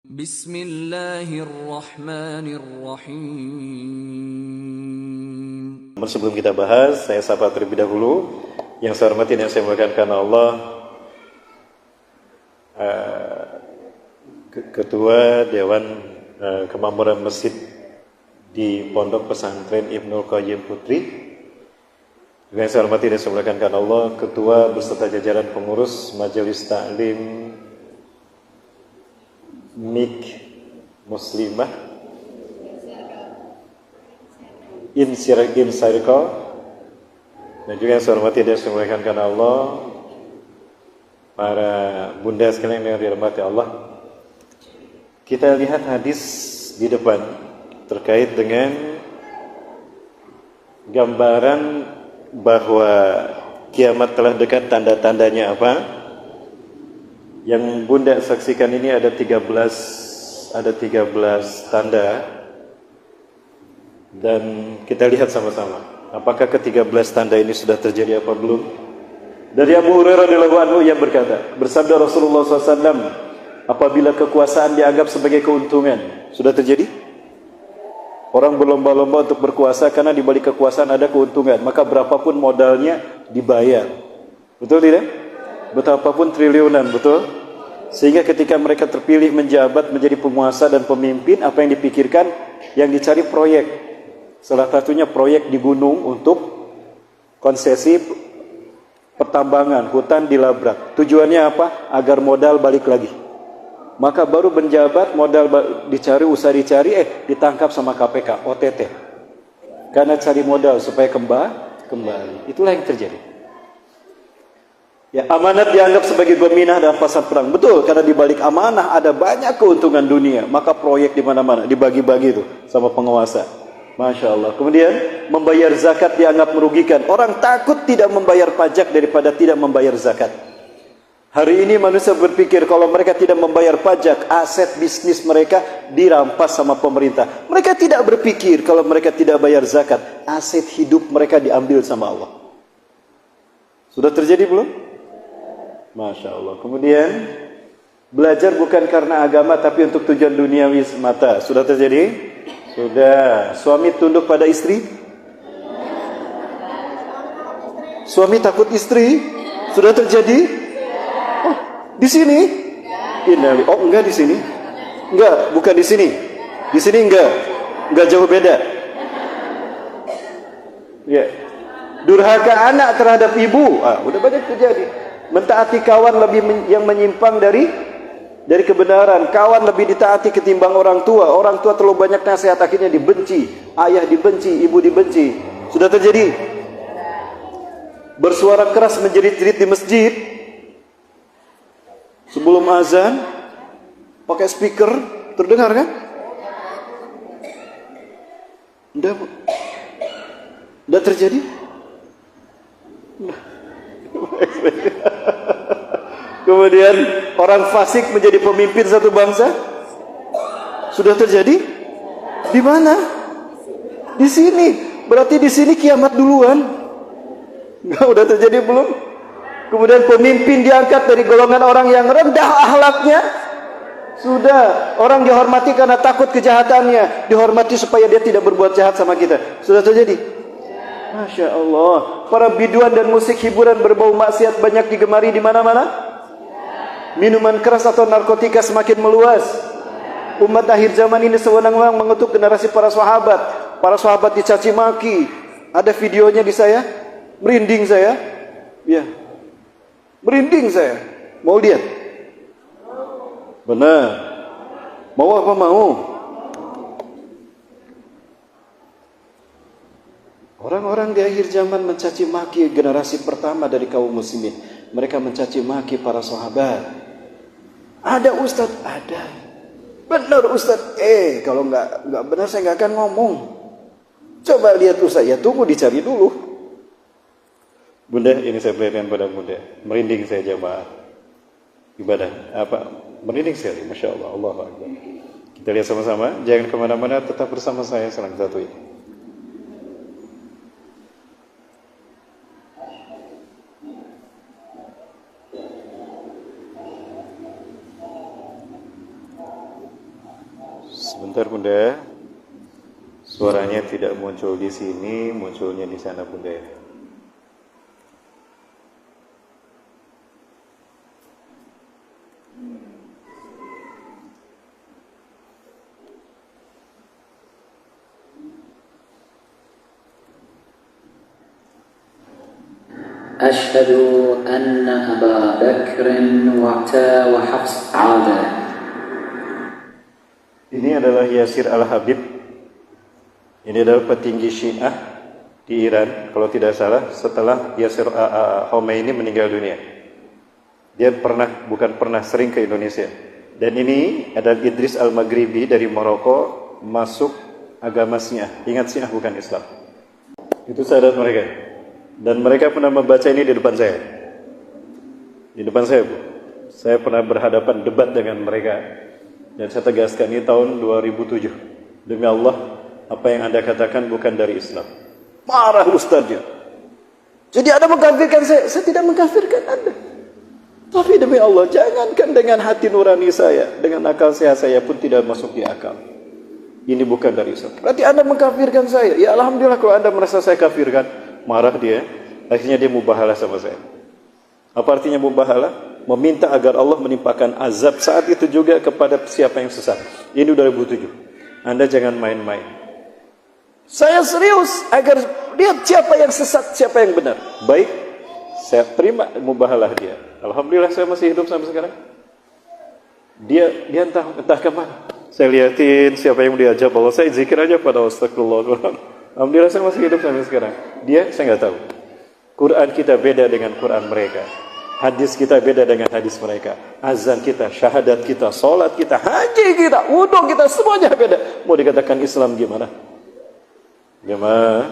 Bismillahirrahmanirrahim. Sebelum kita bahas, saya sapa terlebih dahulu. Yang saya hormati dan saya muliakan karena Allah, Ketua Dewan Kemakmuran Masjid di Pondok Pesantren Ibnul Qayyim Putri. Yang saya hormati dan saya muliakan karena Allah, Ketua beserta jajaran pengurus Majelis Taklim MIK Muslimah In Circle, dan juga yang saya hormati dan saya muliakan karena Allah, para bunda sekalian yang dirahmati Allah. Kita lihat hadis di depan terkait dengan gambaran bahwa kiamat telah dekat, tanda-tandanya apa. Yang bunda saksikan ini ada 13 tanda, dan kita lihat sama-sama apakah ke-13 tanda ini sudah terjadi apa belum. Dari Abu Hurairah radhiyallahu anhu yang berkata, bersabda Rasulullah SAW, apabila kekuasaan dianggap sebagai keuntungan, sudah terjadi? Orang berlomba-lomba untuk berkuasa karena di balik kekuasaan ada keuntungan, maka berapapun modalnya dibayar. Betul tidak? Betapapun triliunan, betul? Sehingga ketika mereka terpilih menjabat menjadi penguasa dan pemimpin, apa yang dipikirkan? Yang dicari proyek. Salah satunya proyek di gunung untuk konsesi pertambangan, hutan dilabrak. Tujuannya apa? Agar modal balik lagi. Maka baru menjabat, modal dicari, usaha dicari, ditangkap sama KPK, OTT. Karena cari modal supaya kembali. Itulah yang terjadi. Ya, amanat dianggap sebagai peminah dalam pasar perang. Betul, karena di balik amanah ada banyak keuntungan dunia. Maka proyek di mana-mana dibagi-bagi itu sama penguasa. Masya Allah. Kemudian membayar zakat dianggap merugikan. Orang takut tidak membayar pajak daripada tidak membayar zakat. Hari ini manusia berpikir kalau mereka tidak membayar pajak, aset bisnis mereka dirampas sama pemerintah. Mereka tidak berpikir kalau mereka tidak bayar zakat, aset hidup mereka diambil sama Allah. Sudah terjadi belum? Masya Allah. Kemudian belajar bukan karena agama tapi untuk tujuan duniawi semata. Sudah terjadi? Sudah. Suami tunduk pada istri? Suami takut istri? Sudah terjadi? Oh, di sini? Oh, enggak di sini. Enggak, bukan di sini. Di sini enggak. Enggak jauh beda. Ya. Durhaka anak terhadap ibu. Udah banyak terjadi. Mentaati kawan lebih yang menyimpang dari kebenaran. Kawan lebih ditaati ketimbang orang tua. Orang tua terlalu banyak nasihat, akhirnya dibenci. Ayah dibenci, ibu dibenci. Sudah terjadi? Bersuara keras menjerit-jerit di masjid sebelum azan, pakai speaker, terdengar kan? Udah terjadi? Kemudian orang fasik menjadi pemimpin satu bangsa. Sudah terjadi? Di mana? Di sini. Berarti di sini kiamat duluan. Udah terjadi belum? Kemudian pemimpin diangkat dari golongan orang yang rendah akhlaknya. Sudah. Orang dihormati karena takut kejahatannya, dihormati supaya dia tidak berbuat jahat sama kita. Sudah terjadi? Masya Allah. Para biduan dan musik hiburan berbau maksiat banyak digemari di mana-mana. Minuman keras atau narkotika semakin meluas. Umat akhir zaman ini sewenang-wenang mengutuk generasi para sahabat. Para sahabat dicaci maki. Ada videonya di saya. Merinding saya. Ya. Merinding saya. Mau lihat? Benar. Mau apa mau? Orang-orang di akhir zaman mencaci maki generasi pertama dari kaum muslimin. Mereka mencaci maki para sahabat. Ada ustaz? Ada. Benar ustaz? Kalau nggak benar saya nggak akan ngomong. Coba lihat ustaz. Ya tunggu dicari dulu. Bunda, ini saya perhatikan pada bunda. Merinding saya jamaah ibadah. Merinding sekali. Masya Allah. Allahu Akbar. Kita lihat sama-sama. Jangan kemana-mana. Tetap bersama saya. Salam satu ini. Sebentar Bunda. Suaranya tidak muncul di sini, munculnya di sana Bunda. أشهد أن أبا بكر وحفص عادة. Ini adalah Yasir Al-Habib. Ini adalah petinggi Syiah di Iran, kalau tidak salah setelah Yasir Khomeini meninggal dunia. Dia sering ke Indonesia. Dan ini adalah Idris Al-Maghribi dari Maroko, masuk agama Syiah. Ingat, Syiah bukan Islam. Itu sahabat mereka. Dan mereka pernah membaca ini di depan saya. Di depan saya, Bu. Saya pernah berhadapan debat dengan mereka. Dan saya tegaskan ini tahun 2007. Demi Allah, apa yang Anda katakan bukan dari Islam. Marah ustaznya. Jadi Anda mengkafirkan saya. Saya tidak mengkafirkan Anda. Tapi demi Allah, jangankan dengan hati nurani saya, dengan akal sehat saya pun tidak masuk di akal. Ini bukan dari Islam. Berarti Anda mengkafirkan saya. Ya Alhamdulillah kalau Anda merasa saya kafirkan. Marah dia, akhirnya dia mubahalah sama saya. Apa artinya mubahalah? Meminta agar Allah menimpakan azab saat itu juga kepada siapa yang sesat. Ini 2007. Anda jangan main-main. Saya serius agar lihat siapa yang sesat, siapa yang benar. Baik, saya terima mubahalah dia. Alhamdulillah saya masih hidup sampai sekarang. Dia entah kemana. Saya lihatin siapa yang diajak Allah. Saya zikir aja pada astagfirullah. Alhamdulillah saya masih hidup sampai sekarang. Dia saya nggak tahu. Quran kita beda dengan Quran mereka. Hadis kita beda dengan hadis mereka. Azan kita, syahadat kita, salat kita, haji kita, wudu kita, semuanya beda. Mau dikatakan Islam gimana? Gimana?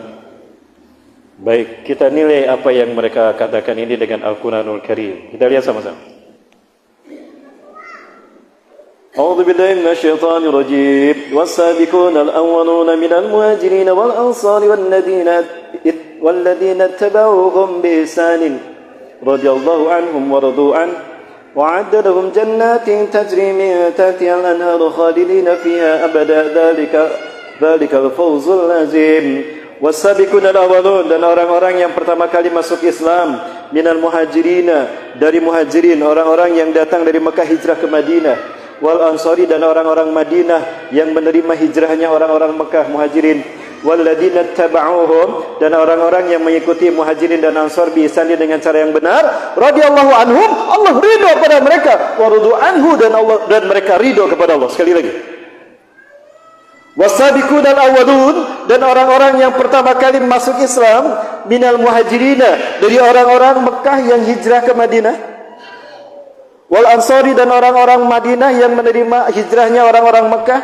Baik, kita nilai apa yang mereka katakan ini dengan Al-Quranul Karim. Kita lihat sama-sama. أعوذ بالله من الشيطان الرجيم والسابقون الأولون من المهاجرين والأنصار والذين اتبعوهم بإحسان رضي الله عنهم ورضوا عنه وأعد لهم جنات تجري من تحتها الأنهار خالدين فيها أبدا ذلك الفوز العظيم والسابقون الأولون dan orang-orang yang pertama kali masuk Islam minal muhajirina dari muhajirin, orang-orang yang datang dari Mekah hijrah ke Madinah, wal ansari dan orang-orang Madinah yang menerima hijrahnya orang-orang Mekah muhajirin, walladzina tabauhum dan orang-orang yang mengikuti muhajirin dan ansar bi ihsan dengan cara yang benar, radhiyallahu anhum, Allah ridha pada mereka, wa radu anhu dan mereka ridha kepada Allah. Sekali lagi, wasabiqunal awwalun dan orang-orang yang pertama kali masuk Islam minal muhajirina dari orang-orang Mekah yang hijrah ke Madinah, wal ansari dan orang-orang Madinah yang menerima hijrahnya orang-orang Mekah,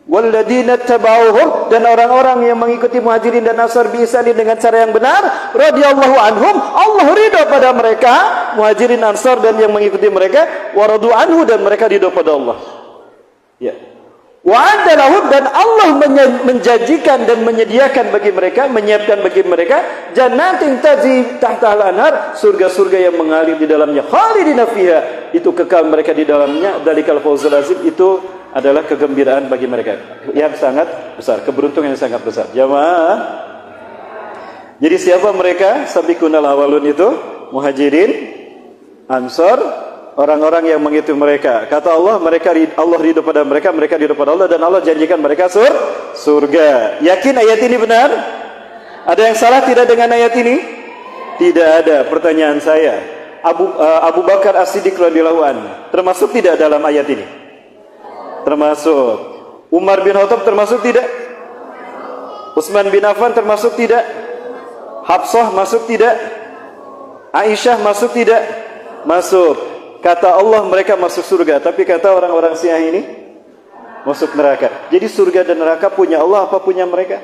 walladzina tabauhum dan orang-orang yang mengikuti muhajirin dan ansar bi ihsan dengan cara yang benar, radhiyallahu anhum, Allah ridha pada mereka, muhajirin ansar dan yang mengikuti mereka, wa radu anhu dan mereka ridha pada Allah. Ya. Wa adalahum dan Allah menjanjikan dan menyediakan bagi mereka, menyiapkan bagi mereka jannatin tajri tahtal anhar, surga-surga yang mengalir di dalamnya, khalidina fiha, itu kekal mereka di dalamnya, dalikal fawzul azim, itu adalah kegembiraan bagi mereka yang sangat besar, keberuntungan yang sangat besar. Jamaah. Jadi siapa mereka? Sabiqunal awalun itu muhajirin, ansar, orang-orang yang mengikuti mereka. Kata Allah, Allah ridho pada mereka, mereka ridho pada Allah, dan Allah janjikan mereka surga. Yakin ayat ini benar? Ada yang salah tidak dengan ayat ini? Tidak ada. Pertanyaan saya, Abu Bakar As-Siddiq radhiyallahu anhu termasuk tidak dalam ayat ini? Termasuk. Umar bin Khattab termasuk tidak? Utsman bin Affan termasuk tidak? Hafsah masuk tidak? Aisyah masuk tidak? Masuk. Kata Allah mereka masuk surga, tapi kata orang-orang Syiah ini masuk neraka. Jadi surga dan neraka punya Allah apa punya mereka?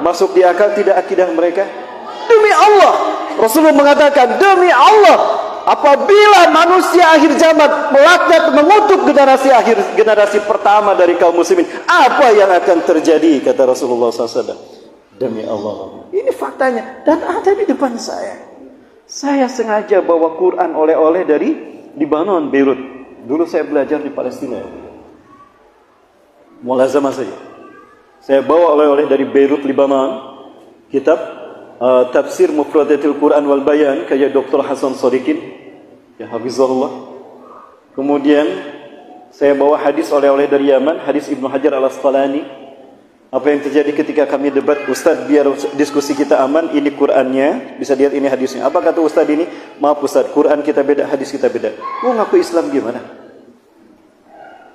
Masuk di akal tidak akidah mereka? Demi Allah, Rasulullah mengatakan, demi Allah, apabila manusia akhir zaman melaknat mengutuk generasi pertama dari kaum muslimin, apa yang akan terjadi? Kata Rasulullah SAW. Demi Allah, ini faktanya dan ada di depan saya. Saya sengaja bawa Quran oleh-oleh dari Lebanon, Beirut. Dulu saya belajar di Palestina. mulazamah saja. Saya bawa oleh-oleh dari Beirut, Lebanon, kitab Tafsir Mufradatil Quran wal Bayan karya Dr. Hasan Sadikin, ya hafizahullah. Kemudian saya bawa hadis oleh-oleh dari Yaman, hadis Ibnu Hajar Al-Asqalani. Apa yang terjadi ketika kami debat, Ustaz biar diskusi kita aman, ini Qurannya, bisa lihat ini hadisnya. Apa kata Ustaz ini? Maaf Ustaz, Quran kita beda, hadis kita beda. Mau ngaku Islam gimana?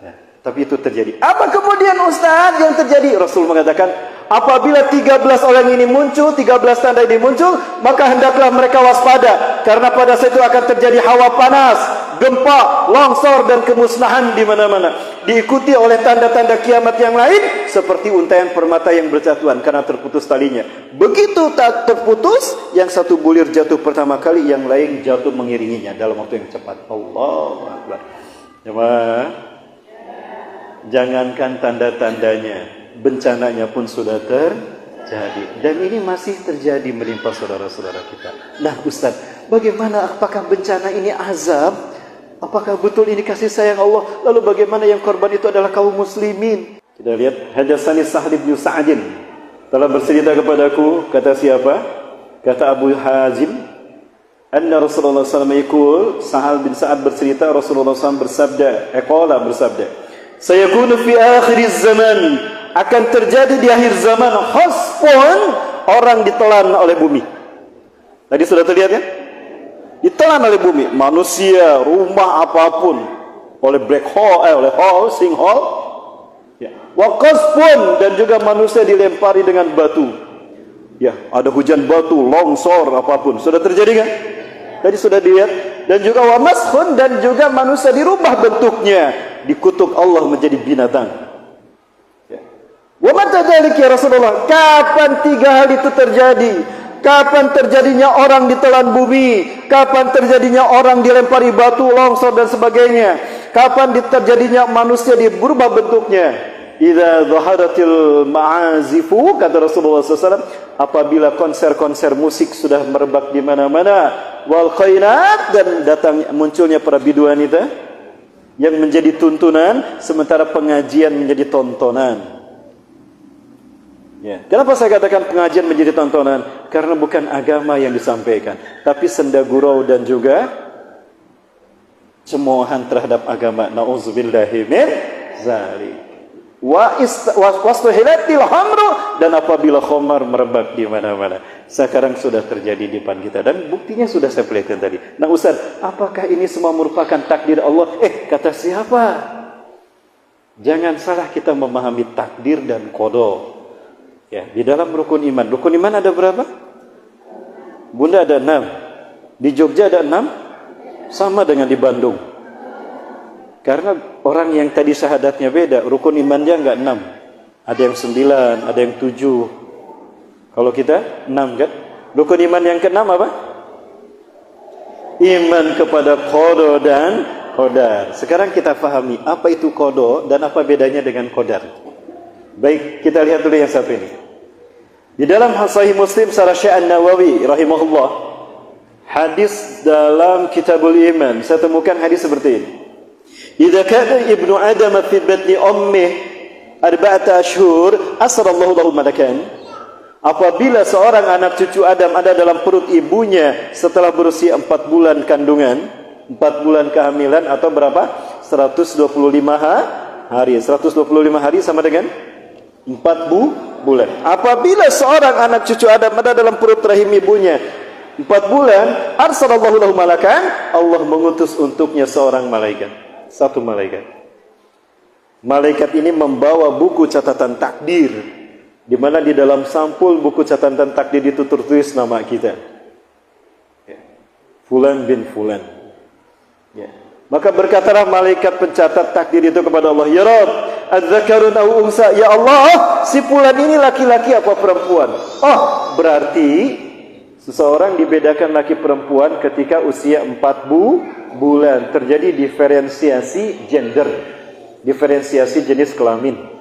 Ya, tapi itu terjadi. Apa kemudian Ustaz yang terjadi? Rasul mengatakan, apabila 13 orang ini muncul, 13 tanda ini muncul, maka hendaklah mereka waspada. Karena pada saat itu akan terjadi hawa panas, gempa, longsor dan kemusnahan di mana-mana. Diikuti oleh tanda-tanda kiamat yang lain seperti untaian permata yang berjatuhan karena terputus talinya. Begitu tak terputus, yang satu bulir jatuh pertama kali, yang lain jatuh mengiringinya dalam waktu yang cepat. Allahu Akbar. Jemaah, jangankan tanda-tandanya, bencananya pun sudah terjadi. Dan ini masih terjadi menimpa saudara-saudara kita. Nah Ustaz, bagaimana, apakah bencana ini azab? Apakah betul ini kasih sayang Allah? Lalu bagaimana yang korban itu adalah kaum muslimin? Kita lihat, Hadatsani Sahl bin Sa'din telah bercerita kepadaku, kata siapa? Kata Abu Hazim, anna Rasulullah SAW yaqul, Sahal bin Sa'ad bercerita, Rasulullah SAW bersabda, bersabda, sayakunu fi akhir zaman, akan terjadi di akhir zaman khasfun, orang ditelan oleh bumi. Tadi sudah terlihat ya? Ditelan oleh bumi, manusia, rumah apapun, oleh black hole, oleh sinkhole, ya. Wa qasfun, dan juga manusia dilempari dengan batu. Ya, ada hujan batu, longsor apapun. Sudah terjadi kan? Tadi sudah dilihat. Dan juga wa maskhun, dan juga manusia dirubah bentuknya, dikutuk Allah menjadi binatang. Ya. Wa mata dzalik ya Rasulullah? Kapan 3 hal itu terjadi? Kapan terjadinya orang ditelan bumi? Kapan terjadinya orang dilempari batu, longsor dan sebagainya? Kapan terjadinya manusia berubah bentuknya? Idza zaharatil ma'azifu, kata Rasulullah SAW, apabila konser-konser musik sudah merebak di mana-mana, wal khainat, dan datang munculnya para biduanita yang menjadi tuntunan, sementara pengajian menjadi tontonan. Ya. Kenapa saya katakan pengajian menjadi tontonan? Karena bukan agama yang disampaikan, tapi senda gurau dan juga cemoohan terhadap agama. Nauzubillahi min dzalik. Wastuhilatil khamru, dan apabila khamar merebak di mana-mana. Sekarang sudah terjadi di depan kita, dan buktinya sudah saya perlihatkan tadi. Nah Ustaz, apakah ini semua merupakan takdir Allah? Kata siapa? Jangan salah kita memahami takdir dan qada. Ya, di dalam rukun iman. Rukun iman ada berapa? Bunda ada 6. Di Jogja ada 6. Sama dengan di Bandung. Karena orang yang tadi syahadatnya beda, rukun imannya enggak 6. Ada yang 9, ada yang 7. Kalau kita 6 kan? Rukun iman yang ke-6 apa? Iman kepada qada dan qadar. Sekarang kita pahami apa itu qada dan apa bedanya dengan qadar. Baik, kita lihat dulu yang satu ini. Di dalam Sahih Muslim Syarah An-Nawawi rahimahullah, hadis dalam Kitabul Iman, saya temukan hadis seperti ini. Idza kana ibnu Adam fi batni ummih 4 ashhur asrallahu lahu malakan. Apabila seorang anak cucu Adam ada dalam perut ibunya setelah berusia 4 bulan kandungan, 4 bulan kehamilan, atau berapa? 125 hari. 125 hari sama dengan 4 bulan. Apabila seorang anak cucu Adam ada dalam perut rahim ibunya 4 bulan, arsalallahu lahu malakan, Allah mengutus untuknya seorang malaikat, satu malaikat. Malaikat ini membawa buku catatan takdir, di mana di dalam sampul buku catatan takdir itu tertulis nama kita, Fulan bin Fulan. Ya. Maka berkatalah malaikat pencatat takdir itu kepada Allah, ya Rabb, adzakarun aw unsa, ya Allah, si Fulan ini laki-laki apa perempuan? Oh, berarti seseorang dibedakan laki perempuan ketika usia 4 bulan. Terjadi diferensiasi gender, diferensiasi jenis kelamin.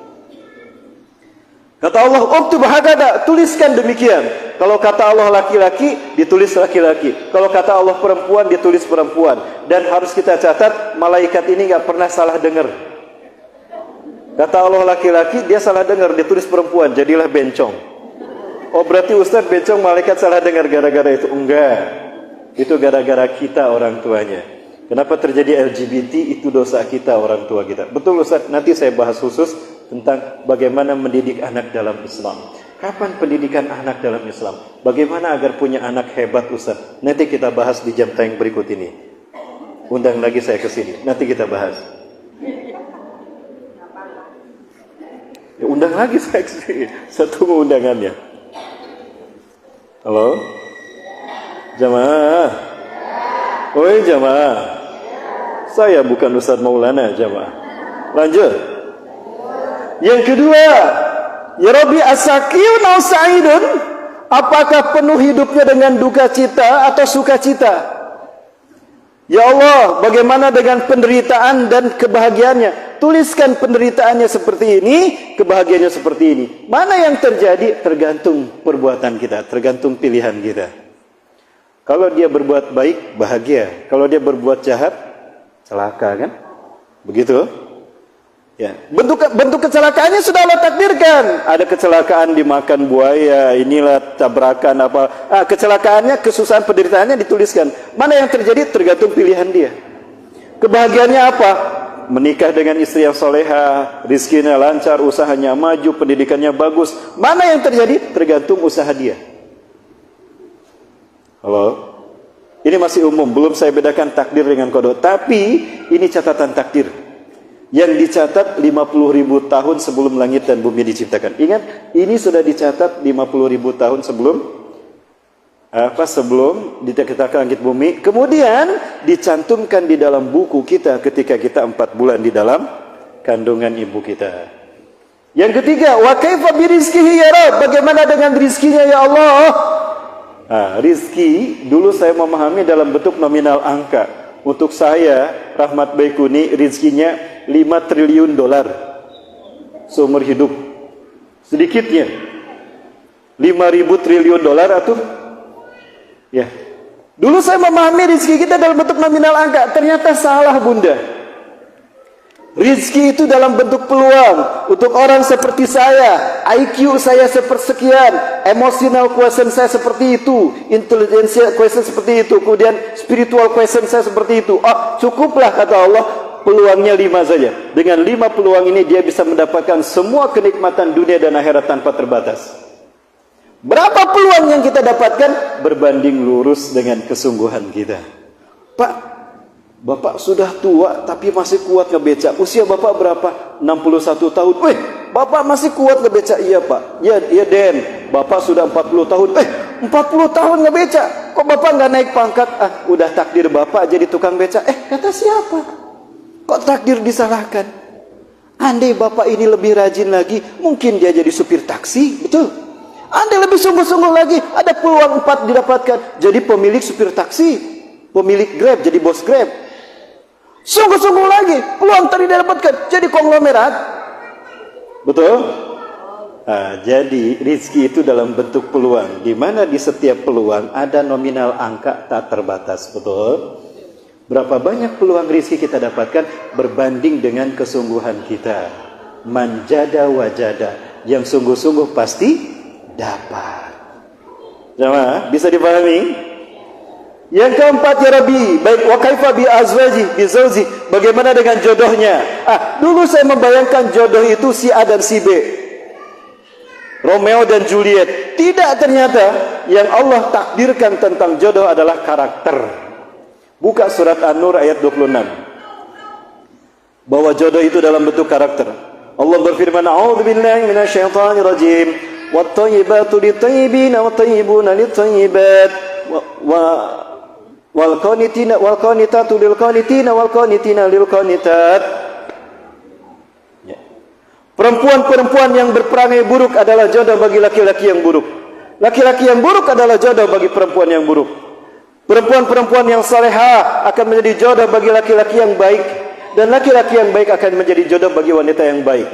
Kata Allah, uktub hakada, tuliskan demikian. Kalau kata Allah laki-laki, ditulis laki-laki. Kalau kata Allah perempuan, ditulis perempuan. Dan harus kita catat, malaikat ini gak pernah salah dengar. Kata Allah laki-laki, dia salah dengar, dia tulis perempuan, jadilah bencong. Oh berarti Ustaz bencong malaikat salah dengar gara-gara itu? Enggak. Itu gara-gara kita orang tuanya. Kenapa terjadi LGBT? Itu dosa kita orang tua kita. Betul Ustaz, nanti saya bahas khusus tentang bagaimana mendidik anak dalam Islam. Kapan pendidikan anak dalam Islam? Bagaimana agar punya anak hebat Ustaz? Nanti kita bahas di jam tayang berikut ini. Undang lagi saya ke sini, nanti kita bahas. Ya, undang lagi saya ke sini. Saya tunggu undangannya. Halo? Jamaah? Oi jamaah. Saya bukan Ustaz Maulana jamaah. Lanjut. Yang kedua, ya Rabbi as-sakiyun aw sa'idun? Apakah penuh hidupnya dengan duka cita atau sukacita? Ya Allah, bagaimana dengan penderitaan dan kebahagiaannya? Tuliskan penderitaannya seperti ini, kebahagiaannya seperti ini. Mana yang terjadi? Tergantung perbuatan kita, tergantung pilihan kita. Kalau dia berbuat baik, bahagia. Kalau dia berbuat jahat, celaka kan? Begitu? Ya. Bentuk kecelakaannya sudah Allah takdirkan. Ada kecelakaan dimakan buaya, inilah tabrakan apa. Kecelakaannya, kesusahan, penderitaannya dituliskan. Mana yang terjadi? Tergantung pilihan dia. Kebahagiaannya apa? Menikah dengan istri yang soleha, rizkinya lancar, usahanya maju, pendidikannya bagus. Mana yang terjadi? Tergantung usaha dia. Halo? Ini masih umum, belum saya bedakan takdir dengan qada. Tapi ini catatan takdir yang dicatat 50.000 tahun sebelum langit dan bumi diciptakan. Ingat, ini sudah dicatat 50.000 tahun sebelum sebelum diciptakan langit bumi. Kemudian dicantumkan di dalam buku kita ketika kita 4 bulan di dalam kandungan ibu kita. Yang ketiga, wa kaifa birizqihi ya Rabb? Bagaimana dengan rizkinya ya Allah? Rizki dulu saya memahami dalam bentuk nominal angka. Untuk saya, Rahmat Baikuni, rizkinya 5 triliun dolar seumur hidup. Sedikitnya 5.000 triliun dolar atau ya. Dulu saya memahami rizki kita dalam bentuk nominal angka. Ternyata salah bunda. Rizki itu dalam bentuk peluang. Untuk orang seperti saya, IQ saya sepersekian, emotional quotient saya seperti itu, intelligence quotient seperti itu, kemudian spiritual quotient saya seperti itu. Cukuplah kata Allah, peluangnya 5 saja. Dengan 5 peluang ini dia bisa mendapatkan semua kenikmatan dunia dan akhirat tanpa terbatas. Berapa peluang yang kita dapatkan? Berbanding lurus dengan kesungguhan kita. Pak, Bapak sudah tua tapi masih kuat ngebeca. Usia Bapak berapa? 61 tahun. Wih, Bapak masih kuat ngebeca. Iya Pak. Ya Den, Bapak sudah 40 tahun. 40 tahun ngebeca. Kok Bapak nggak naik pangkat? Udah takdir Bapak jadi tukang beca. Kata siapa? Kok takdir disalahkan? Andai Bapak ini lebih rajin lagi, mungkin dia jadi supir taksi. Betul. Andai lebih sungguh-sungguh lagi, ada peluang 4 didapatkan. Jadi pemilik supir taksi, pemilik Grab, jadi bos Grab. Sungguh-sungguh lagi, peluang tadi didapatkan, jadi konglomerat. Betul? Jadi rizki itu dalam bentuk peluang, di mana di setiap peluang ada nominal angka tak terbatas. Betul? Berapa banyak peluang rizki kita dapatkan berbanding dengan kesungguhan kita. Manjada wajada, yang sungguh-sungguh pasti dapat. Jamaah, bisa dipahami? Yang keempat ya Rabbi, baik wa kaifa bi azwaji bi zauji, bagaimana dengan jodohnya? Dulu saya membayangkan jodoh itu si A dan si B, Romeo dan Juliet. Tidak, ternyata yang Allah takdirkan tentang jodoh adalah karakter. Buka surat An-Nur ayat 26. Bahwa jodoh itu dalam bentuk karakter. Allah berfirman, "A'udzubillahi minasyaitonir rajim. Wat-thayyibatu lit-thayyibina wat-thayyibuna lit-thayyibat wal qanitatu lil qanitina wal qanitina lil qanitat." Perempuan-perempuan yang berperangai buruk adalah jodoh bagi laki-laki yang buruk. Laki-laki yang buruk adalah jodoh bagi perempuan yang buruk. Perempuan-perempuan yang salehah akan menjadi jodoh bagi laki-laki yang baik, dan laki-laki yang baik akan menjadi jodoh bagi wanita yang baik.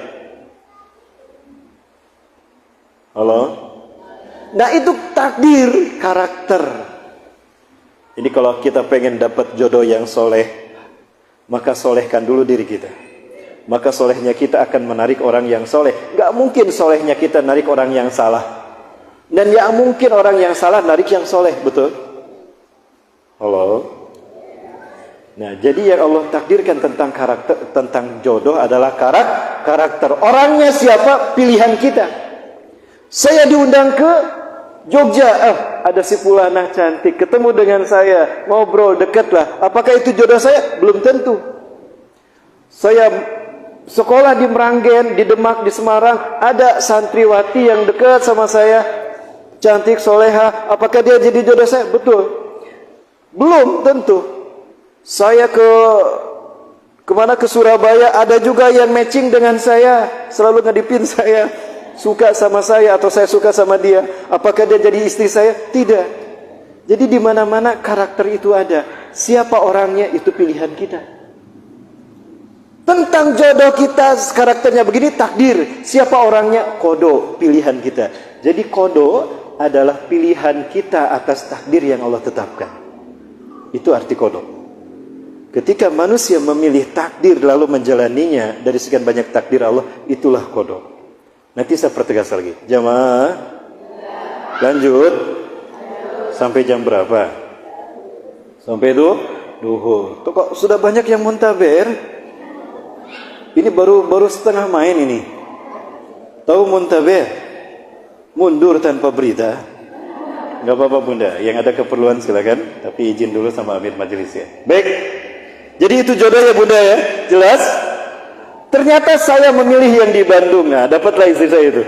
Halo? Nah, itu takdir, karakter. Jadi kalau kita pengen dapat jodoh yang soleh, maka solehkan dulu diri kita. maka solehnya kita akan menarik orang yang soleh. Gak mungkin solehnya kita narik orang yang salah, dan gak mungkin orang yang salah narik yang soleh. Betul? Halo? Nah, jadi yang Allah takdirkan tentang karakter, tentang jodoh adalah karakter. Orangnya siapa? Pilihan kita. Saya diundang ke Jogja, ada si Fulanah cantik, ketemu dengan saya, ngobrol, dekatlah. Apakah itu jodoh saya? Belum tentu. Saya sekolah di Meranggen, di Demak, di Semarang, ada santriwati yang dekat sama saya, cantik, soleha. Apakah dia jadi jodoh saya? Betul. Belum tentu. Saya kemana ke Surabaya, ada juga yang matching dengan saya, selalu ngedipin saya, suka sama saya atau saya suka sama dia. Apakah dia jadi istri saya? Tidak. Jadi di mana-mana karakter itu ada. Siapa orangnya itu pilihan kita. Tentang jodoh kita karakternya begini, takdir. Siapa orangnya? Kodo, pilihan kita. Jadi kodo adalah pilihan kita atas takdir yang Allah tetapkan. Itu arti kodo. Ketika manusia memilih takdir lalu menjalaninya dari sekian banyak takdir Allah, itulah kodo. Nanti saya pertegas lagi. Jamaah, lanjut. Sampai jam berapa? Sampai duhur. Tuh kok sudah banyak yang muntaber? Ini baru setengah main ini. Tahu muntaber? Mundur tanpa berita. Gak apa-apa bunda, yang ada keperluan silakan. Tapi izin dulu sama amir majelis ya. Baik. Jadi itu jodoh ya bunda ya, jelas? Ternyata saya memilih yang di Bandung, nah dapatlah istri saya itu.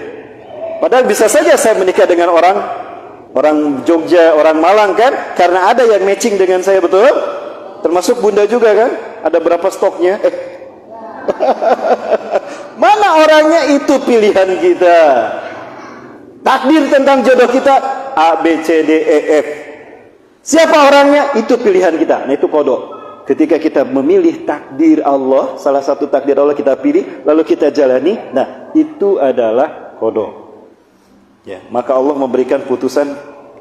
Padahal bisa saja saya menikah dengan orang Jogja, orang Malang kan? Karena ada yang matching dengan saya, betul? Termasuk bunda juga kan? Ada berapa stoknya? Mana orangnya itu pilihan kita. Takdir tentang jodoh kita A, B, C, D, E, F. Siapa orangnya? Itu pilihan kita. Nah itu kodok. Ketika kita memilih takdir Allah, salah satu takdir Allah kita pilih, lalu kita jalani, nah itu adalah kodok. Ya, maka Allah memberikan putusan,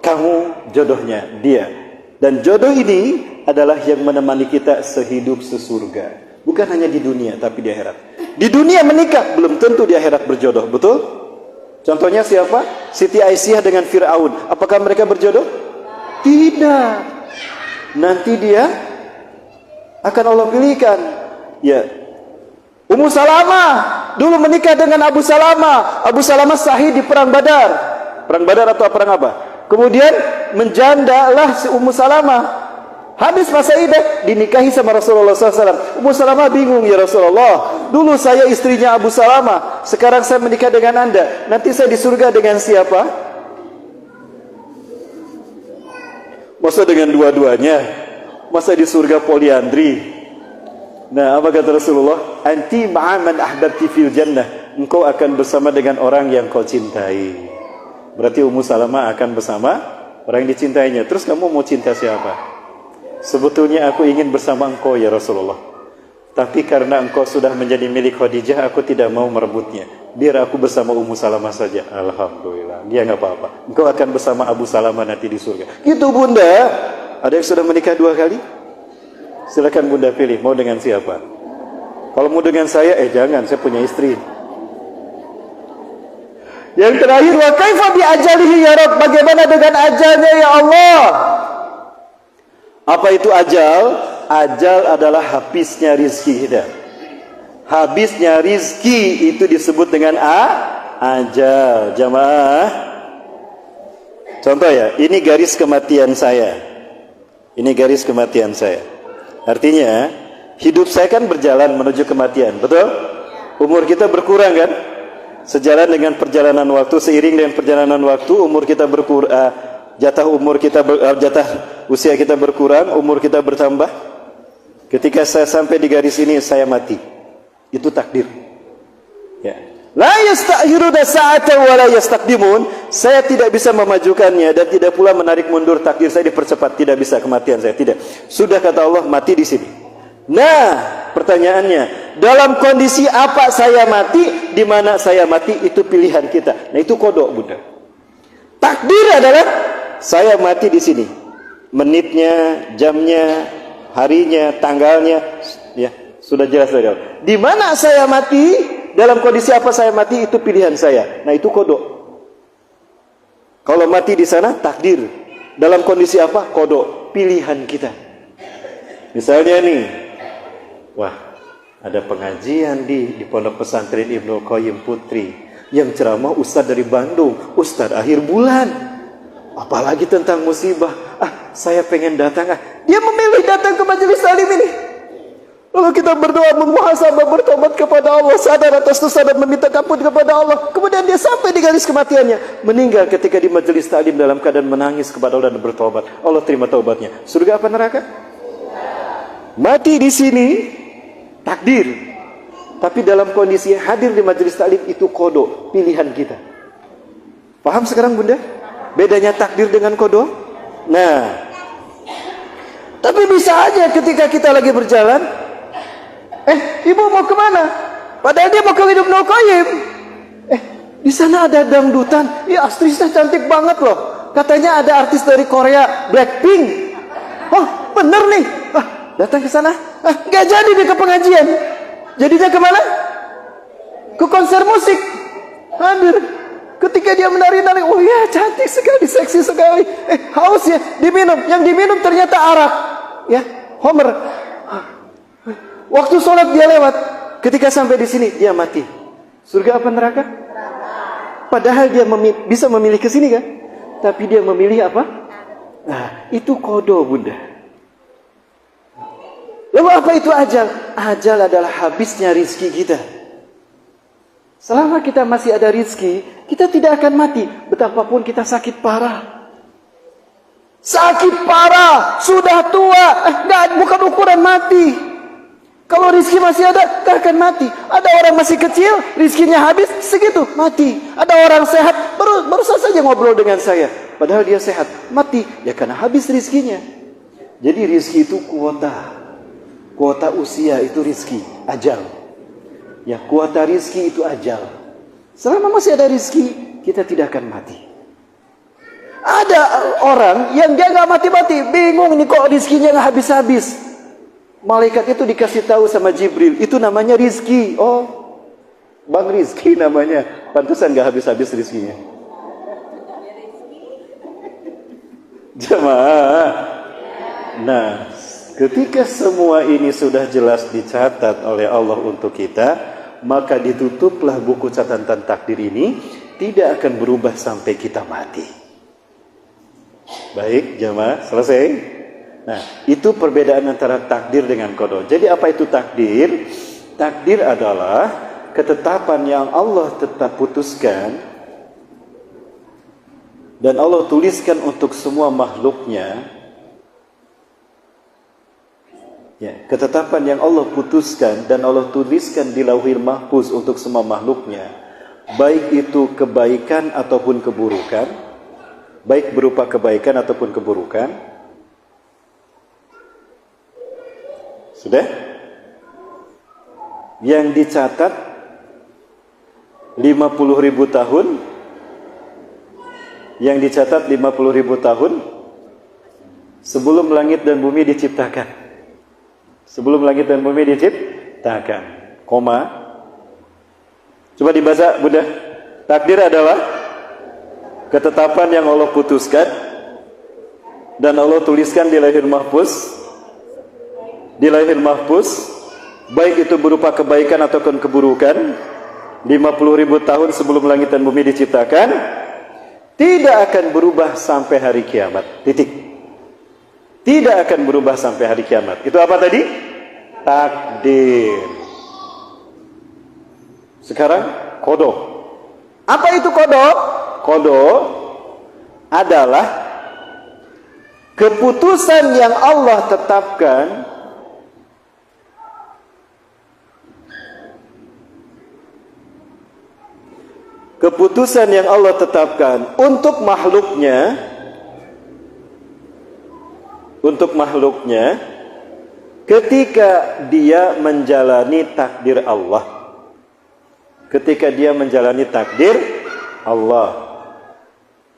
kamu jodohnya dia. Dan jodoh ini adalah yang menemani kita sehidup sesurga. Bukan hanya di dunia, tapi di akhirat. Di dunia menikah, belum tentu di akhirat berjodoh, betul? Contohnya siapa? Siti Aisyah dengan Fir'aun. Apakah mereka berjodoh? Tidak. Nanti dia akan Allah pilihkan. Ya. Ummu Salamah dulu menikah dengan Abu Salamah. Abu Salamah syahid di perang Badar. Perang Badar atau perang apa? Kemudian menjandalah si Ummu Salamah. Habis masa iddah dinikahi sama Rasulullah SAW. Ummu Salamah bingung, ya Rasulullah. Dulu saya istrinya Abu Salamah, sekarang saya menikah dengan Anda. Nanti saya di surga dengan siapa? Masa dengan dua-duanya? Masa di surga poliandri? Nah, apa kata Rasulullah? Anti ma'aman ahbabti fil jannah. Engkau akan bersama dengan orang yang kau cintai. Berarti Ummu Salamah akan bersama orang yang dicintainya. Terus kamu mau cinta siapa? Sebetulnya aku ingin bersama engkau ya Rasulullah. Tapi karena engkau sudah menjadi milik Khadijah, aku tidak mau merebutnya. Biar aku bersama Ummu Salamah saja. Alhamdulillah. Dia nggak apa-apa. Engkau akan bersama Abu Salamah nanti di surga. Gitu bunda. Ada yang sudah menikah 2 kali? Silakan bunda pilih, mau dengan siapa? Kalau mau dengan saya, jangan, saya punya istri. Yang terakhir, wa kaifa bi ajalihi ya Rabb? Bagaimana dengan ajalnya ya Allah? Apa itu ajal? Ajal adalah habisnya rizki kita. Habisnya rizki itu disebut dengan ajal. Jamaah. Contoh ya, ini garis kematian saya. Ini garis kematian saya. Artinya, hidup saya kan berjalan menuju kematian, betul? Umur kita berkurang kan? Sejalan dengan perjalanan waktu, seiring dengan perjalanan waktu, umur kita berkurang, jatah usia kita berkurang, umur kita bertambah. Ketika saya sampai di garis ini, saya mati. Itu takdir. Ya. La yasta'khiruna sa'atan wa la yastaqdimun. Saya tidak bisa memajukannya dan tidak pula menarik mundur takdir saya dipercepat, tidak bisa kematian saya, tidak. Sudah kata Allah mati di sini. Nah, pertanyaannya, dalam kondisi apa saya mati, di mana saya mati, itu pilihan kita. Nah, itu kodok bunda. Takdir adalah saya mati di sini. Menitnya, jamnya, harinya, tanggalnya, ya, Sudah jelas dari awal. Di mana saya mati, dalam kondisi apa saya mati, itu pilihan saya. Nah, itu kodok. Kalau mati di sana, takdir. Dalam kondisi apa? Kodok. Pilihan kita. Misalnya nih, wah, ada pengajian di Pondok Pesantren Ibnu Qayyim Putri, yang ceramah Ustadz dari Bandung, Ustadz akhir bulan, apalagi tentang musibah. Saya pengen datang. Dia memilih datang ke majelis taklim ini. Lalu kita berdoa, memuhasabah, bertobat kepada Allah, sadar atas dosa dan meminta ampun kepada Allah. Kemudian dia sampai di garis kematiannya, meninggal ketika di majelis taklim dalam keadaan menangis kepada Allah dan bertobat. Allah terima taubatnya. Surga apa neraka? Mati di sini takdir. Tapi dalam kondisi hadir di majelis taklim itu kodok, pilihan kita. Paham sekarang Bunda? Bedanya takdir dengan kodok? Nah, tapi bisa aja ketika kita lagi berjalan, ibu mau kemana? Padahal dia mau ke Ibnu Qayyim. Di sana ada dangdutan. Ya, aktrisnya cantik banget loh. Katanya ada artis dari Korea, Blackpink. Oh, bener nih. Datang ke sana. Gak jadi dia ke pengajian. Jadinya kemana? Ke konser musik. Hadir. Ketika dia menari-nari, oh ya cantik sekali, seksi sekali. Haus ya, diminum. Yang diminum ternyata arak. Ya, Homer. Waktu sholat dia lewat. Ketika sampai di sini dia mati. Surga apa neraka? Padahal dia bisa memilih ke sini kan? Tapi dia memilih apa? Nah, itu kodo Bunda. Lalu apa itu ajal? Ajal adalah habisnya rizki kita. Selama kita masih ada rizki, kita tidak akan mati. Betapapun kita sakit parah. Sakit parah, sudah tua, bukan ukuran mati. Kalau rizki masih ada, gak akan mati. Ada orang masih kecil, rizkinya habis, segitu, mati. Ada orang sehat, baru saja ngobrol dengan saya. Padahal dia sehat, mati. Ya karena habis rizkinya. Jadi rizki itu kuota. Kuota usia itu rizki, ajal. Ya, kuota rizki itu ajal. Selama masih ada rizki, kita tidak akan mati. Ada orang yang dia gak mati-mati, bingung nih kok rizkinya gak habis-habis. Malaikat itu dikasih tahu sama Jibril, itu namanya rizki. Oh, Bang Rizki namanya. Pantesan gak habis-habis rizkinya. Jemaah. Nah, ketika semua ini sudah jelas dicatat oleh Allah untuk kita, maka ditutuplah buku catatan takdir ini, tidak akan berubah sampai kita mati. Baik, jemaah, selesai. Nah, itu perbedaan antara takdir dengan qada. Jadi apa itu takdir? Takdir adalah ketetapan yang Allah tetap putuskan dan Allah tuliskan untuk semua makhluknya. Ya, ketetapan yang Allah putuskan dan Allah tuliskan di Lauhil Mahfuz untuk semua makhluknya, baik itu kebaikan ataupun keburukan, baik berupa kebaikan ataupun keburukan. Sudah? Yang dicatat 50.000 tahun. Yang dicatat 50.000 tahun sebelum langit dan bumi diciptakan. Sebelum langit dan bumi diciptakan. Koma. Coba dibaca, Bunda. Takdir adalah ketetapan yang Allah putuskan dan Allah tuliskan di Lauhil Mahfuz. Di Lauhil Mahfuz, baik itu berupa kebaikan ataupun keburukan, 50.000 tahun sebelum langit dan bumi diciptakan, tidak akan berubah sampai hari kiamat. Titik. Tidak akan berubah sampai hari kiamat. Itu apa tadi? Takdir. Sekarang qada. Apa itu qada? Qada adalah keputusan yang Allah tetapkan untuk makhluknya ketika dia menjalani takdir Allah. Ketika dia menjalani takdir Allah.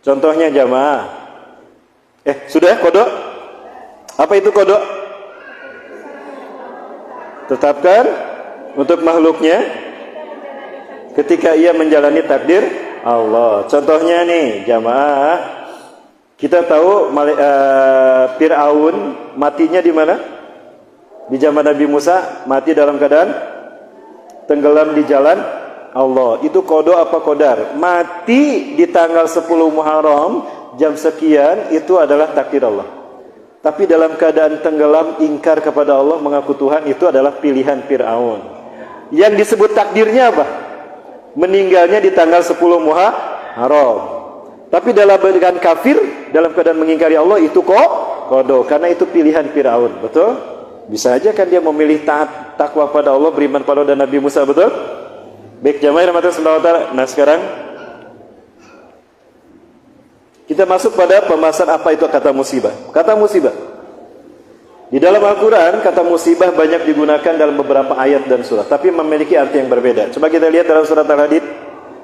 Contohnya jamaah. Sudah qada? Apa itu qada? tetapkan untuk makhluknya ketika ia menjalani takdir Allah. Contohnya nih jamaah, kita tahu Fir'aun matinya di mana? Di zaman Nabi Musa mati dalam keadaan tenggelam di jalan Allah. Itu qada apa qadar? Mati di tanggal 10 Muharram jam sekian itu adalah takdir Allah. Tapi dalam keadaan tenggelam ingkar kepada Allah, mengaku Tuhan, itu adalah pilihan Fir'aun. Yang disebut takdirnya apa? Meninggalnya di tanggal 10 Muharram. Tapi dalam keadaan kafir, dalam keadaan mengingkari Allah, itu qada, karena itu pilihan Fir'aun. Betul? Bisa aja kan dia memilih taat, takwa pada Allah, beriman pada Allah dan Nabi Musa. Betul? Baik jamaah rahmatan subhanahu wa ta'ala. Nah sekarang kita masuk pada pembahasan apa itu kata musibah. Kata musibah di dalam Al-Quran, kata musibah banyak digunakan dalam beberapa ayat dan surat, tapi memiliki arti yang berbeda. Coba kita lihat dalam surat Al-Hadid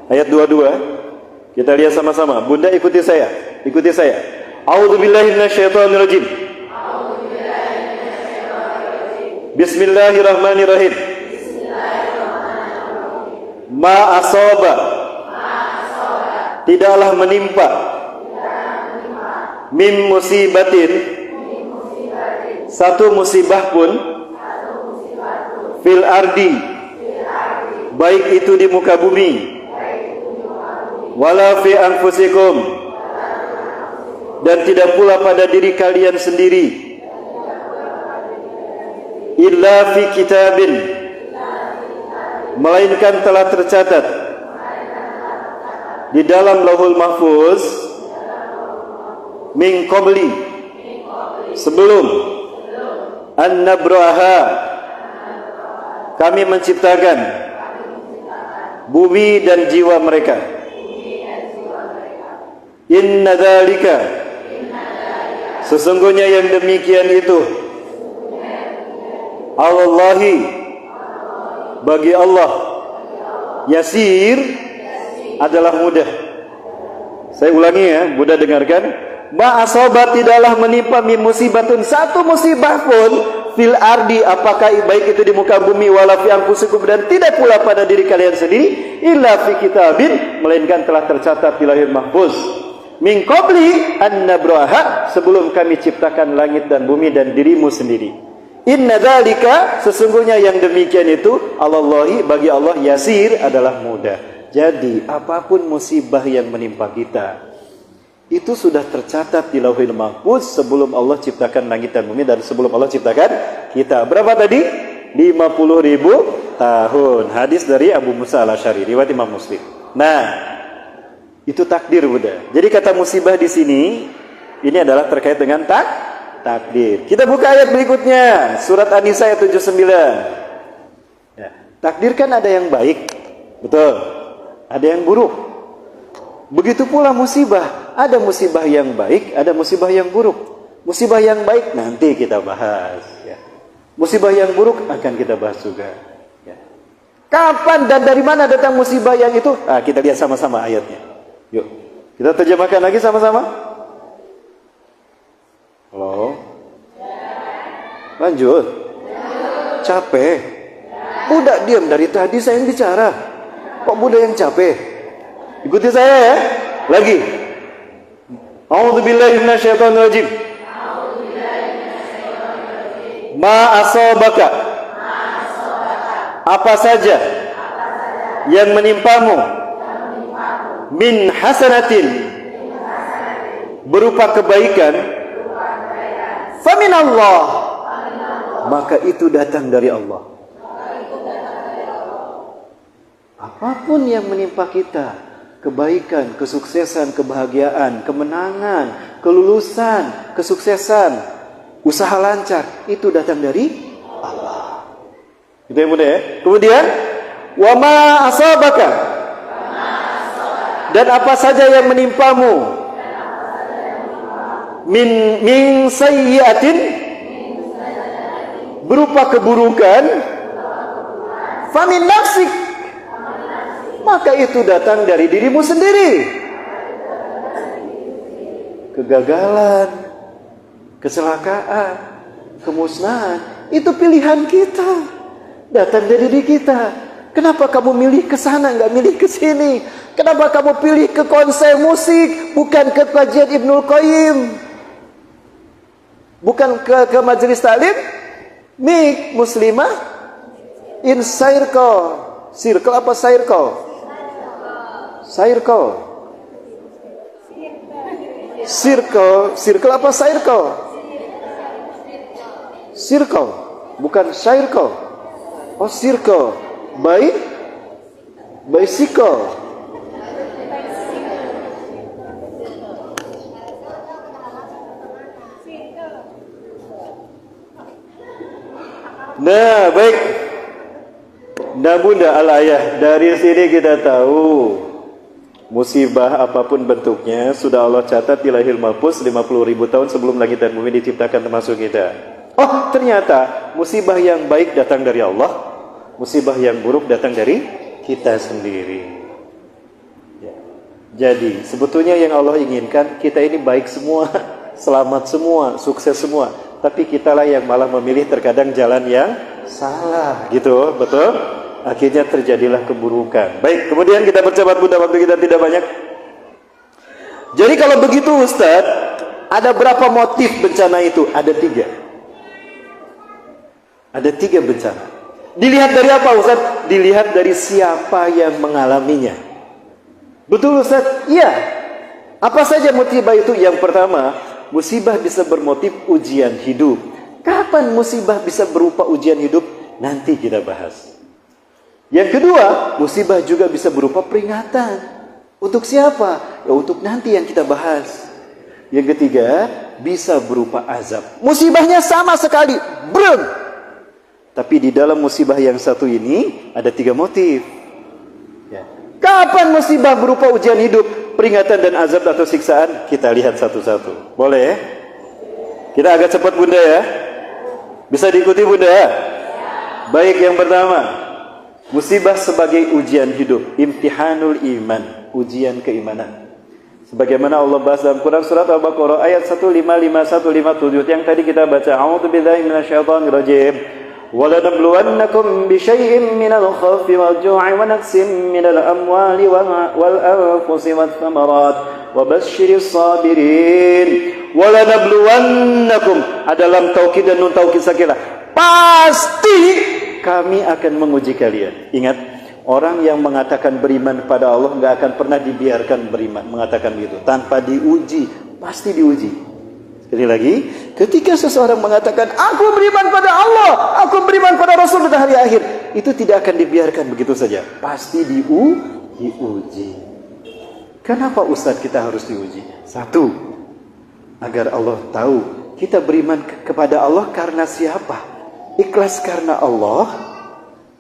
ayat 22. Kita lihat sama-sama. Bunda ikuti saya. Ikuti saya. A'udzubillahi minasyaitonirrajim. Bismillahirrahmanirrahim. Ma asaba, tidaklah menimpa, min musibatin, satu musibah pun, fil ardi, baik itu di muka bumi, wala fi anfusikum, dan tidak pula pada diri kalian sendiri, illa fi kitabin, melainkan telah tercatat di dalam Lauhul Mahfuz, min qabli, sebelum, an nabraha, kami menciptakan bumi dan jiwa mereka. Inna dzalika, sesungguhnya yang demikian itu, Allahi, bagi Allah, yasir, adalah mudah. Saya ulangi ya, mudah dengarkan. Ma asaba, tidaklah menimpa min musibatun, satu musibah pun, fil ardi, apakah baik itu di muka bumi, wala fi anfusikum, dan tidak pula pada diri kalian sendiri, illa fi kitabin, melainkan telah tercatat di Lauhul Mahfuz, min qabli an nabraha, sebelum kami ciptakan langit dan bumi dan dirimu sendiri. Inna dzalika, sesungguhnya yang demikian itu, Allahi, bagi Allah, yasir, adalah mudah. Jadi apapun musibah yang menimpa kita, itu sudah tercatat di Lauhul Mahfuz sebelum Allah ciptakan langit dan bumi, dan sebelum Allah ciptakan kita. Berapa tadi? 50.000 tahun. Hadis dari Abu Musa al-Asy'ari, riwayat Imam Muslim. Nah, itu takdir Bunda. Jadi kata musibah di sini ini adalah terkait dengan takdir. Kita buka ayat berikutnya, surat An-Nisa ayat 79. Ya, takdir kan ada yang baik, betul, ada yang buruk. Begitu pula musibah, ada musibah yang baik, ada musibah yang buruk. Musibah yang baik nanti kita bahas, ya. Musibah yang buruk akan kita bahas juga, ya. Kapan dan dari mana datang musibah yang itu? Kita lihat sama-sama ayatnya. Yuk, kita terjemahkan lagi sama-sama. Halo? Lanjut? Capek? Budak diam dari tadi saya yang bicara. Kok budak yang capek? Ikuti saya ya. Lagi. A'udzubillahi minasyaitonirrajim. Ma asabaka, apa saja yang menimpamu, min hasanatin, berupa kebaikan, famin Allah, maka itu datang dari Allah. Apapun yang menimpa kita, kebaikan, kesuksesan, kebahagiaan, kemenangan, kelulusan, kesuksesan, usaha lancar, itu datang dari Allah. Itu yang mudah ya. Kemudian wa ma asabaka, dan apa saja yang menimpamu, min sayyi'atin, berupa keburukan, famin nafsik, maka itu datang dari dirimu sendiri. Kegagalan, kecelakaan, kemusnahan, itu pilihan kita. datang dari diri kita. Kenapa kamu milih ke sana, nggak milih ke sini? Kenapa kamu pilih ke konser musik, bukan ke kajian Ibnul Qayyim? Bukan ke majelis taklim? Mik muslimah in circle. Circle apa circle? Circle. Circle apa circle? Circle, bukan circle. Oh, circle. Bicycle. Nah, baik. Nah, Bunda al-ayah, dari sini kita tahu musibah apapun bentuknya sudah Allah catat di Lauhul Mahfuz 50.000 tahun sebelum langit dan bumi diciptakan termasuk kita. Oh, ternyata musibah yang baik datang dari Allah, musibah yang buruk datang dari kita sendiri. Ya. Jadi sebetulnya yang Allah inginkan kita ini baik semua, selamat semua, sukses semua. Tapi kitalah yang malah memilih terkadang jalan yang salah, gitu, betul? Akhirnya terjadilah keburukan. Baik, kemudian kita percepat Bunda, waktu kita tidak banyak. Jadi kalau begitu Ustadz, ada berapa motif bencana itu? Ada 3. Ada 3 bencana. Dilihat dari apa Ustaz? Dilihat dari siapa yang mengalaminya. Betul Ustaz? Iya. Apa saja musibah itu? Yang pertama, musibah bisa bermotif ujian hidup. Kapan musibah bisa berupa ujian hidup? Nanti kita bahas. Yang kedua, musibah juga bisa berupa peringatan. Untuk siapa? Ya untuk nanti yang kita bahas. Yang ketiga, bisa berupa azab. Musibahnya sama sekali, brem. Tapi di dalam musibah yang satu ini ada 3 motif. Ya. Kapan musibah berupa ujian hidup, peringatan dan azab atau siksaan? Kita lihat satu-satu. Boleh ya? Kita agak cepat Bunda ya. Bisa diikuti Bunda ya? Baik, yang pertama, musibah sebagai ujian hidup, imtihanul iman, ujian keimanan. Sebagaimana Allah bahas dalam Quran surat Al-Baqarah ayat 155-157 yang tadi kita baca. A'udzubillahi minasyaitonir rajim. وَلَنَبْلُوَنَّكُمْ بِشَيْءٍ مِنَ الْخَوْفِ وَالْجُوعِ وَنَقْصٍ مِنَ الْأَمْوَالِ وَالْأَنفُسِ وَالثَّمَرَاتِ وَبَشِّرِ الصَّابِرِينَ وَلَنَبْلُوَنَّكُمْ adalah taukid dan nun taukid sakila. Pasti kami akan menguji kalian. Ingat, orang yang mengatakan beriman pada Allah nggak akan pernah dibiarkan beriman, mengatakan begitu tanpa diuji, pasti diuji. Sekali lagi, ketika seseorang mengatakan aku beriman pada Allah, aku beriman pada Rasul dan hari akhir, itu tidak akan dibiarkan begitu saja, pasti diuji. Kenapa Ustaz kita harus diuji? Satu, agar Allah tahu kita beriman kepada Allah karena siapa? Ikhlas karena Allah,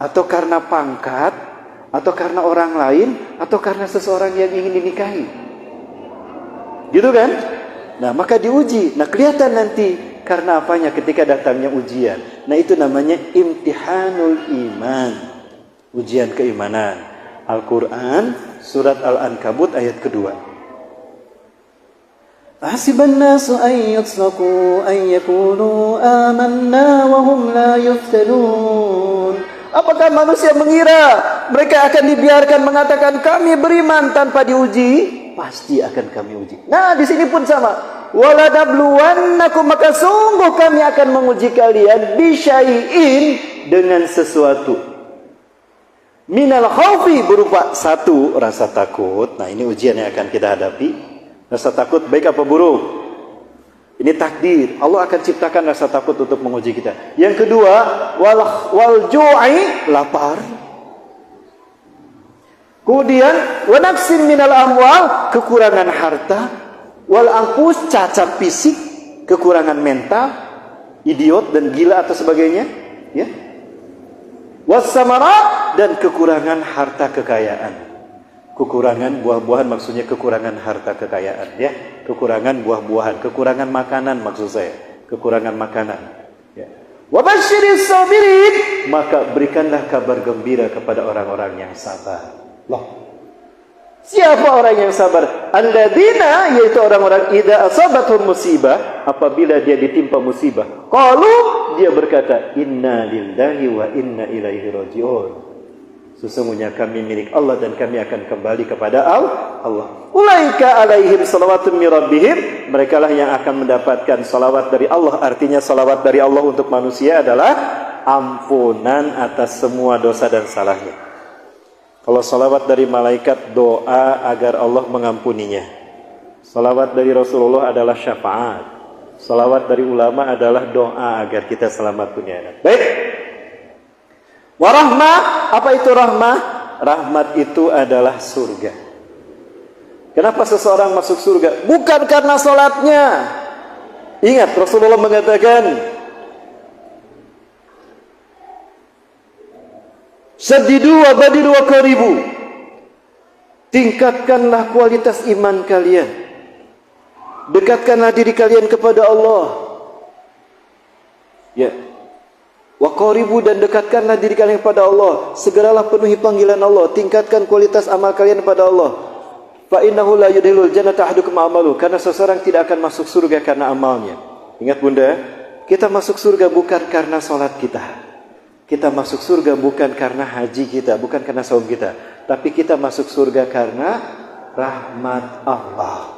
atau karena pangkat, atau karena orang lain, atau karena seseorang yang ingin dinikahi. Gitu kan? Nah, maka diuji. Nah, kelihatan nanti karena apanya ketika datangnya ujian. Nah, itu namanya imtihanul iman. Ujian keimanan. Al-Quran, surat Al-Ankabut ayat kedua. Hasiban nasu an yutraku an yakunu amanna wa hum la yuftanun. Apakah manusia mengira mereka akan dibiarkan mengatakan kami beriman tanpa diuji? Pasti akan kami uji. Nah, di sini pun sama. Waladabluwannakum, maka sungguh kami akan menguji kalian bisyai'in, dengan sesuatu. Minal khaufi, berupa satu, rasa takut. Nah, ini ujian yang akan kita hadapi. Rasa takut baik apa buruk? Ini takdir. Allah akan ciptakan rasa takut untuk menguji kita. Yang kedua, wal ju'i, lapar. Kemudian wanaksin minal amwal, kekurangan harta, wal anfus, cacat fisik, kekurangan mental, idiot dan gila atau sebagainya, ya. Wassamarat, dan kekurangan harta kekayaan. Kekurangan buah-buahan maksudnya kekurangan harta kekayaan, ya. Kekurangan buah-buahan, kekurangan makanan maksud saya, kekurangan makanan, ya. Wabasyiris sabirin, maka berikanlah kabar gembira kepada orang-orang yang sabar. Loh, siapa orang yang sabar? Alladzina, yaitu orang-orang idza asabatuhum musibah, apabila dia ditimpa musibah, qalu, dia berkata, inna lillahi wa inna ilaihi raji'un. Sesungguhnya kami milik Allah dan kami akan kembali kepada Allah. Ulaika alaihim salawatun min rabbihim. Mereka lah yang akan mendapatkan salawat dari Allah. Artinya salawat dari Allah untuk manusia adalah ampunan atas semua dosa dan salahnya. Kalau salawat dari malaikat, doa agar Allah mengampuninya. Salawat dari Rasulullah adalah syafaat. Salawat dari ulama adalah doa agar kita selamat dunia akhirat. Baik. Warahmah, apa itu rahmah? Rahmat itu adalah surga. Kenapa seseorang masuk surga? Bukan karena salatnya. Ingat, Rasulullah mengatakan, Sadidu wa badidu wa qaribu. Tingkatkanlah kualitas iman kalian. Dekatkanlah diri kalian kepada Allah. Ya. Wa qaribu, dan dekatkanlah diri kalian kepada Allah. Segeralah penuhi panggilan Allah. Tingkatkan kualitas amal kalian kepada Allah. Fa innahu la yudkhilul jannata ahadukum amalu. Karena seseorang tidak akan masuk surga karena amalnya. Ingat bunda, kita masuk surga bukan karena salat kita. Kita masuk surga bukan karena haji kita, bukan karena saum kita. Tapi kita masuk surga karena rahmat Allah.